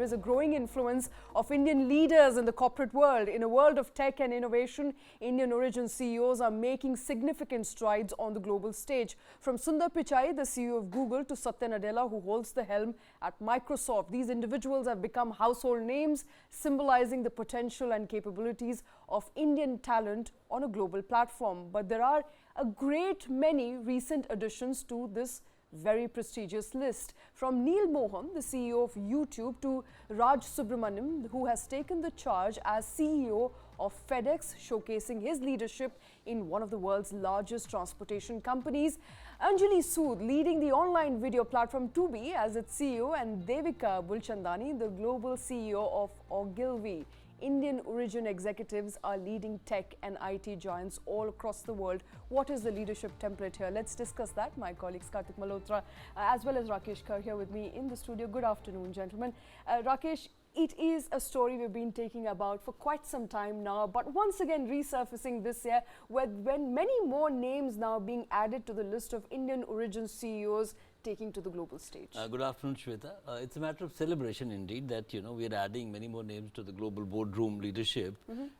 there is a growing influence of Indian leaders in the corporate world. In a world of tech and innovation, Indian origin CEOs are making significant strides on the global stage. From Sundar Pichai, the CEO of Google, to Satya Nadella, who holds the helm at Microsoft, these individuals have become household names, symbolizing the potential and capabilities of Indian talent on a global platform. But there are a great many recent additions to this very prestigious list. From Neil Mohan, the CEO of YouTube, to Raj Subramaniam, who has taken the charge as CEO of FedEx, showcasing his leadership in one of the world's largest transportation companies. Anjali Sood, leading the online video platform Tubi as its CEO, and Devika Bulchandani, the global CEO of Ogilvy. Indian origin executives are leading tech and IT giants all across the world. What is the leadership template here? Let's discuss that. My colleagues Kartik Malhotra as well as Rakesh Khar here with me in the studio. Good afternoon, gentlemen. Rakesh, it is a story we've been taking about for quite some time now, but once again resurfacing this year when many more names now being added to the list of Indian origin CEOs taking to the global stage. Good afternoon, Shweta. It's a matter of celebration indeed that, we are adding many more names to the global boardroom leadership.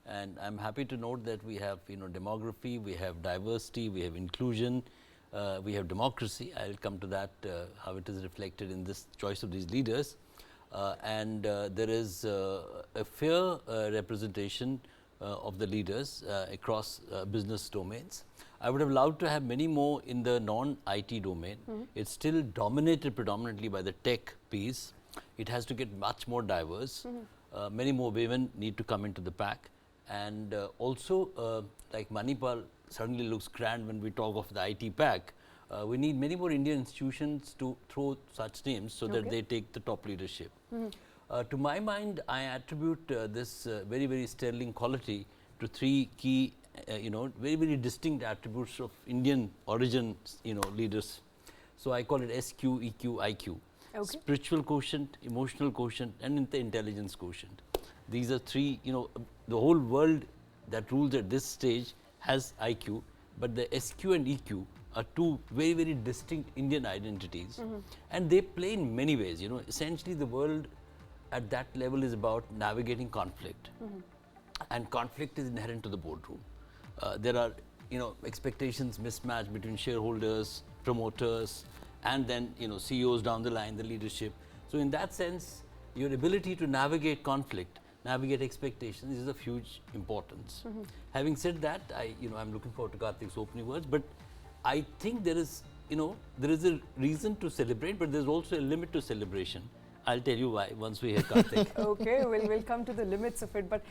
And I'm happy to note that we have, demography, we have diversity, we have inclusion, we have democracy. I'll come to that, how it is reflected in this choice of these leaders. And there is a fair representation of the leaders across business domains. I would have loved to have many more in the non-IT domain. It's still dominated predominantly by the tech piece. It has to get much more diverse. Many more women need to come into the pack. And also, like Manipal suddenly looks grand when we talk of the IT pack. We need many more Indian institutions to throw such names so that they take the top leadership. To my mind, I attribute this very, very sterling quality to three key very, very distinct attributes of Indian origin, leaders. So I call it SQ, EQ, IQ. Spiritual quotient, emotional quotient, and the intelligence quotient. These are three, the whole world that rules at this stage has IQ, but the SQ and EQ are two very, very distinct Indian identities. And they play in many ways, essentially the world at that level is about navigating conflict. And conflict is inherent to the boardroom. There are, expectations mismatched between shareholders, promoters, and then, CEOs down the line, the leadership. So in that sense, your ability to navigate conflict, navigate expectations is of huge importance. Having said that, I'm looking forward to Kartik's opening words, but I think there is, there is a reason to celebrate, but there's also a limit to celebration. I'll tell you why once we hear Kartik. Okay, we'll come to the limits of it, but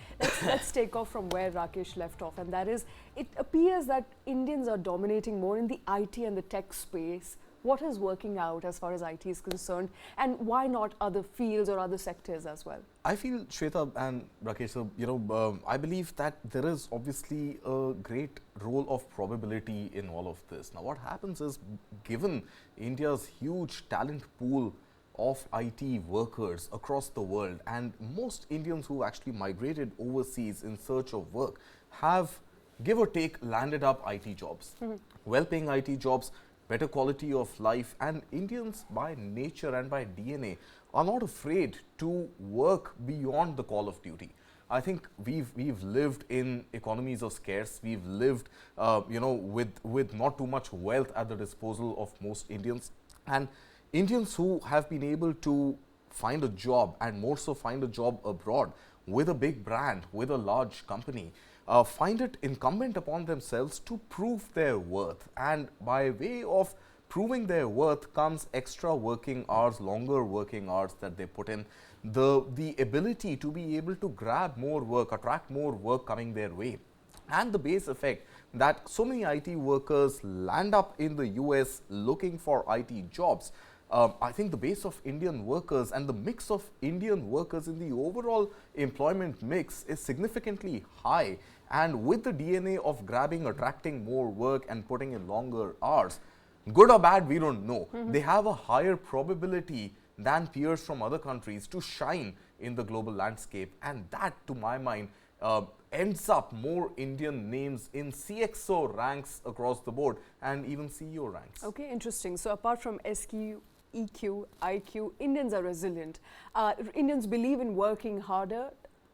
let's take off from where Rakesh left off, and that is, it appears that Indians are dominating more in the IT and the tech space. What is working out as far as IT is concerned, and why not other fields or other sectors as well? I feel, Shweta and Rakesh, I believe that there is obviously a great role of probability in all of this. Now, what happens is, given India's huge talent pool of IT workers across the world, and most Indians who actually migrated overseas in search of work have, give or take, landed up IT jobs, well-paying IT jobs, better quality of life, and Indians by nature and by DNA are not afraid to work beyond the call of duty. I think we've lived in economies of scarce. We've lived, with not too much wealth at the disposal of most Indians, and Indians who have been able to find a job, and more so find a job abroad with a big brand, with a large company, find it incumbent upon themselves to prove their worth. And by way of proving their worth comes extra working hours, longer working hours that they put in, the ability to be able to grab more work, attract more work coming their way, and the base effect that so many IT workers land up in the US looking for IT jobs. I think the base of Indian workers and the mix of Indian workers in the overall employment mix is significantly high, and with the DNA of grabbing, attracting more work and putting in longer hours, good or bad, we don't know. They have a higher probability than peers from other countries to shine in the global landscape, and that, to my mind, ends up more Indian names in CXO ranks across the board and even CEO ranks. Okay, interesting. So apart from SQ, EQ, IQ, Indians are resilient. Indians believe in working harder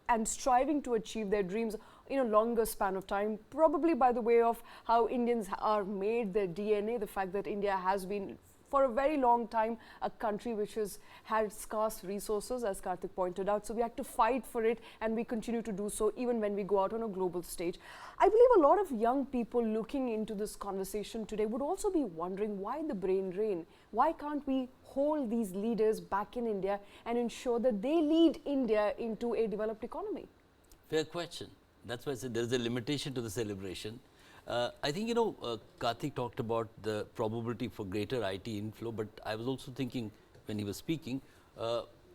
and striving to achieve their dreams in a longer span of time, probably by the way of how Indians are made, their DNA, the fact that India has been for a very long time a country which has had scarce resources, as Kartik pointed out. So we had to fight for it, and we continue to do so even when we go out on a global stage. I believe a lot of young people looking into this conversation today would also be wondering why the brain drain. Why can't we hold these leaders back in India and ensure that they lead India into a developed economy? Fair question. That's why I said there is a limitation to the celebration. I think, Kartik talked about the probability for greater IT inflow, but I was also thinking when he was speaking,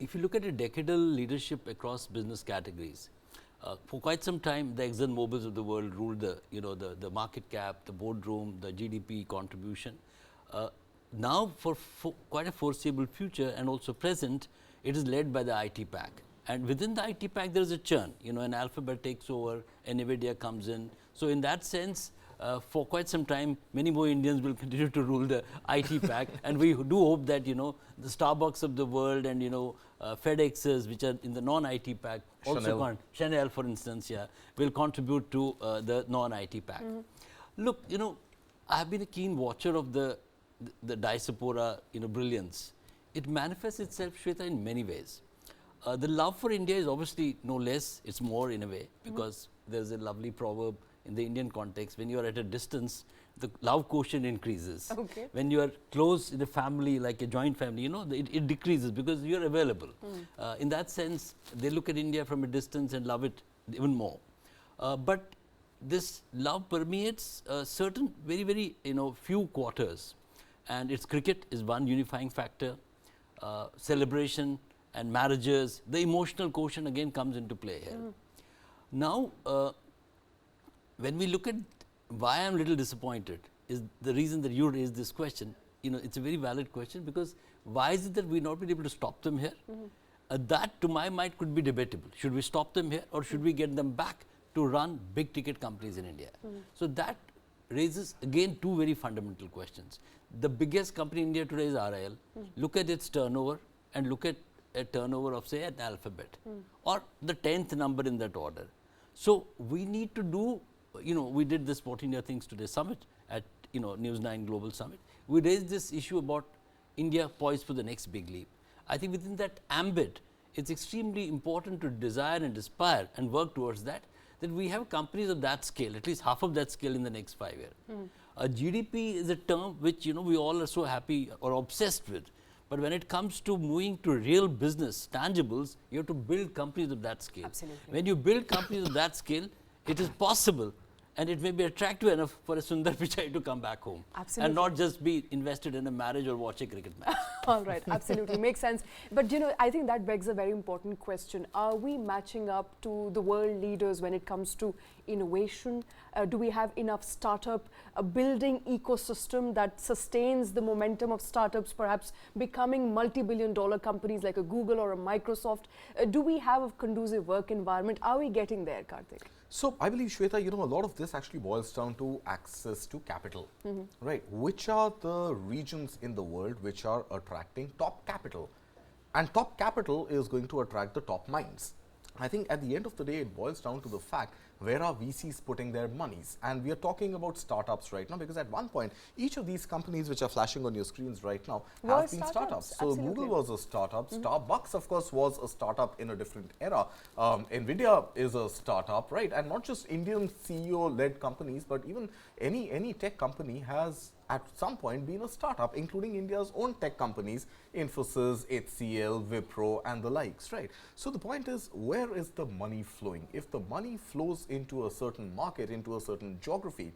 if you look at a decadal leadership across business categories, for quite some time, the Exxon Mobils of the world ruled the market cap, the boardroom, the GDP contribution. Now, for quite a foreseeable future and also present, it is led by the IT pack. And within the IT pack, there is a churn. An Alphabet takes over, NVIDIA comes in. So in that sense, for quite some time, many more Indians will continue to rule the IT pack. And we do hope that, the Starbucks of the world and, FedExes, which are in the non-IT pack, also Chanel, for instance, will contribute to the non-IT pack. Look, I have been a keen watcher of the diaspora, brilliance. It manifests itself, Shweta, in many ways. The love for India is obviously no less, it's more in a way, because there's a lovely proverb in the Indian context: when you are at a distance, the love quotient increases. Okay. When you are close in a family, like a joint family, it decreases because you are available. In that sense, they look at India from a distance and love it even more. But this love permeates certain very, very, few quarters. And its cricket is one unifying factor, celebration and marriages, the emotional quotient again comes into play here. Now, when we look at why I am a little disappointed, is the reason that you raised this question. It's a very valid question, because why is it that we not been able to stop them here? That, to my mind, could be debatable. Should we stop them here, or should we get them back to run big ticket companies in India? So that raises again two very fundamental questions. The biggest company in India today is RIL. Look at its turnover and look at a turnover of, say, an Alphabet, or the 10th number in that order. So we need to do, we did this 14 India Things Today Summit at, News9 Global Summit. We raised this issue about India poised for the next big leap. I think within that ambit, it's extremely important to desire and aspire and work towards that we have companies of that scale, at least half of that scale in the next 5 years. GDP is a term which, we all are so happy or obsessed with. But when it comes to moving to real business, tangibles, you have to build companies of that scale. Absolutely. When you build companies of that scale, it is possible, and it may be attractive enough for a Sundar Pichai to come back home. Absolutely. And not just be invested in a marriage or watch a cricket match. All right, absolutely, makes sense. But I think that begs a very important question. Are we matching up to the world leaders when it comes to innovation? Do we have enough startup building ecosystem that sustains the momentum of startups perhaps becoming multi-billion-dollar companies like a Google or a Microsoft? Do we have a conducive work environment? Are we getting there, Kartik? So I believe, Shweta, a lot of this actually boils down to access to capital, right? Which are the regions in the world which are attracting top capital? And top capital is going to attract the top minds. I think at the end of the day, it boils down to the fact, where are VCs putting their monies? And we are talking about startups right now, because at one point, each of these companies which are flashing on your screens right now have been startups. So Google was a startup, Starbucks, of course, was a startup in a different era. NVIDIA is a startup, right? And not just Indian CEO-led companies, but even any tech company has at some point been a startup, including India's own tech companies, Infosys, HCL, Wipro, and the likes, right? So the point is, where is the money flowing? If the money flows into a certain market, into a certain geography,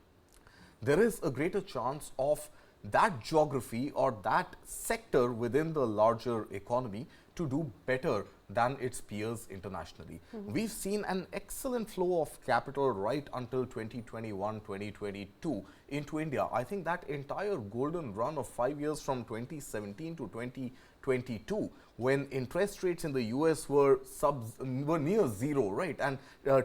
there is a greater chance of that geography or that sector within the larger economy to do better than its peers internationally. We've seen an excellent flow of capital right until 2021, 2022 into India. I think that entire golden run of 5 years from 2017 to 2022, when interest rates in the US were near zero, right, and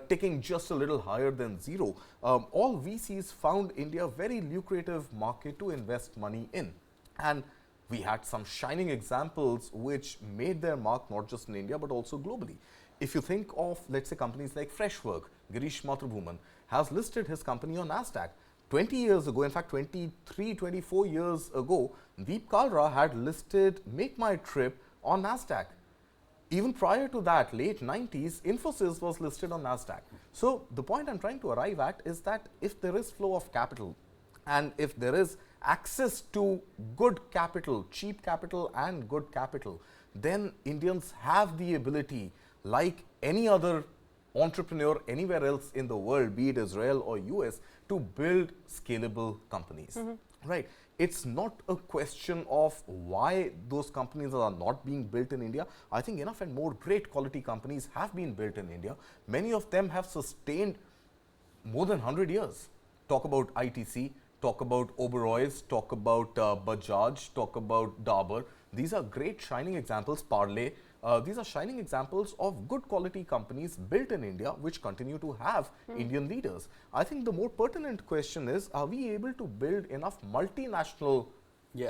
ticking just a little higher than zero, all VCs found India a very lucrative market to invest money in. And We had some shining examples which made their mark not just in India but also globally. If you think of, let's say, companies like Freshwork, Girish Mathrubooman has listed his company on NASDAQ. 20 years ago, in fact 23, 24 years ago, Deep Kalra had listed Make My Trip on NASDAQ. Even prior to that, late 90s, Infosys was listed on NASDAQ. So the point I'm trying to arrive at is that if there is flow of capital and if there is access to good capital, cheap capital and good capital, then Indians have the ability, like any other entrepreneur anywhere else in the world, be it Israel or US, to build scalable companies. Right? It's not a question of why those companies are not being built in India. I think enough and more great quality companies have been built in India. Many of them have sustained more than 100 years. Talk about ITC, talk about Oberoi's, talk about Bajaj, talk about Dabur. These are great shining examples, Parle. These are shining examples of good quality companies built in India which continue to have Indian leaders. I think the more pertinent question is, are we able to build enough multinational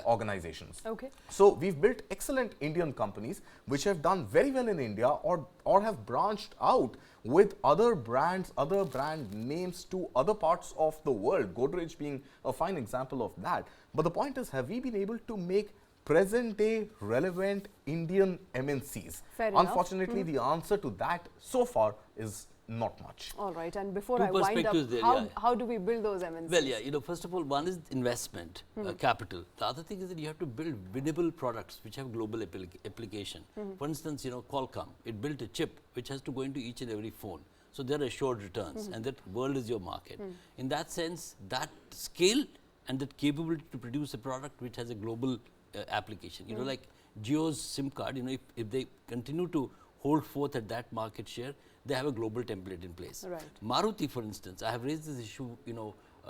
organizations? Okay. So we've built excellent Indian companies which have done very well in India or have branched out with other brands, other brand names to other parts of the world, Godrej being a fine example of that. But the point is, have we been able to make present day relevant Indian MNCs? Fair enough. Unfortunately, the answer to that so far is not much. All right, and before Two I wind up, perspectives there, how do we build those MNCs? Well, yeah, first of all, one is investment, capital. The other thing is that you have to build winnable products which have global application. For instance, Qualcomm, it built a chip which has to go into each and every phone. So there are assured returns, and that world is your market. In that sense, that scale and that capability to produce a product which has a global application. Like Jio's SIM card, if they continue to hold forth at that market share, they have a global template in place. Right. Maruti, for instance, I have raised this issue,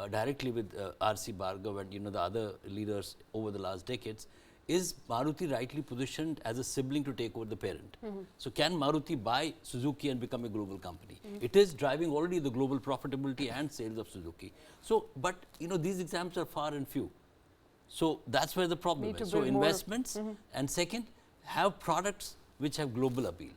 directly with R.C. Bhargav and, the other leaders over the last decades. Is Maruti rightly positioned as a sibling to take over the parent? So can Maruti buy Suzuki and become a global company? It is driving already the global profitability and sales of Suzuki. So, but, these examples are far and few. So that's where the problem is. So investments, and second, have products which have global appeal.